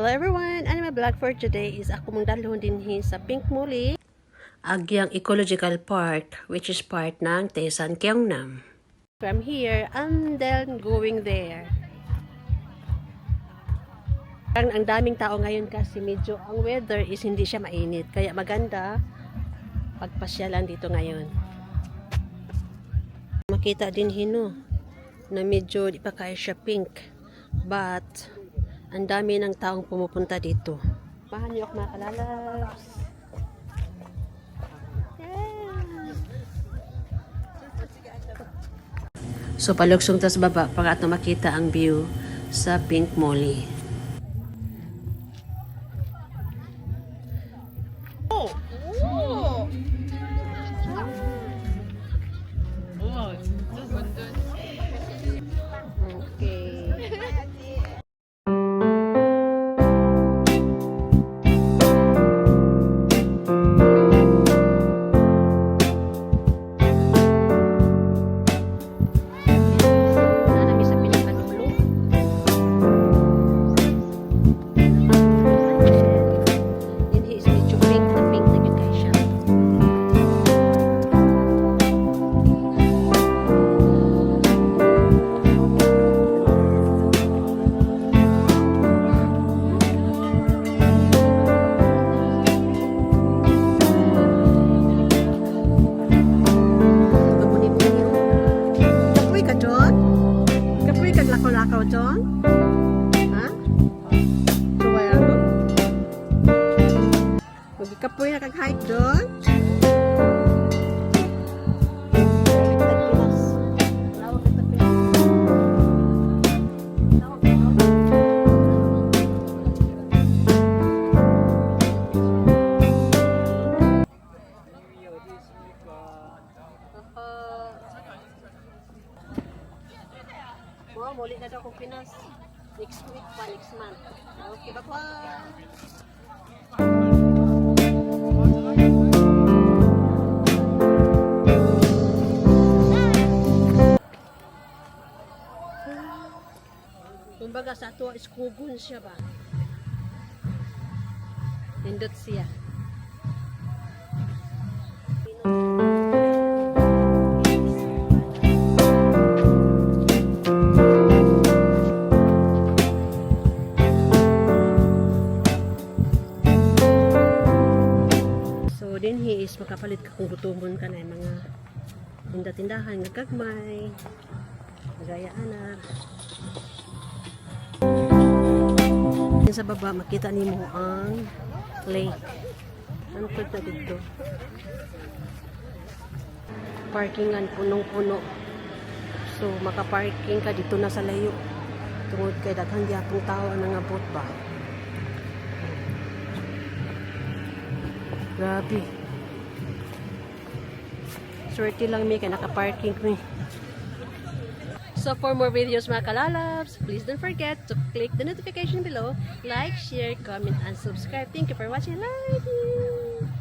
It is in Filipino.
Hello everyone! Ano my vlog for today is ako mong dalhon din sa Pink Muli. Agyang Ecological Park, which is part ng Tesan Gyeongnam. From here, and then going there. Ang daming tao ngayon kasi medyo ang weather is hindi siya mainit. Kaya maganda pagpasyalan dito ngayon. Makita din hino na medyo di pa kaya siya pink. But ang dami ng taong pumupunta dito. Mahan niyo ako mga kalalabs. Yeah. So palugsong tas baba para at makita ang view sa Pink Moli. 오! 우와 진짜 완전 Okay. Lakaw John? Ha? Tuway ako? Magikapoy na kag-hike John? Muli na daw kung Pinas. Next week pa, next month. Okay, bye-bye! Kumbaga sa ato is kugun siya ba? Nindot siya. Din he is makapalit ka kung gutumon ka na yung mga tinda-tindahan ng kagmay gaya ana sa baba makita nimo ang lake antod na dito parkingan punong-puno so makaparking ka dito na sa layo tungod kay daghang gyapong tao ang nangabot ba. Grabe. Swerte lang may kaya naka-parking ko. So for more videos mga kalalabs, please don't forget to click the notification below, like, share, comment, and subscribe. Thank you for watching. Love you!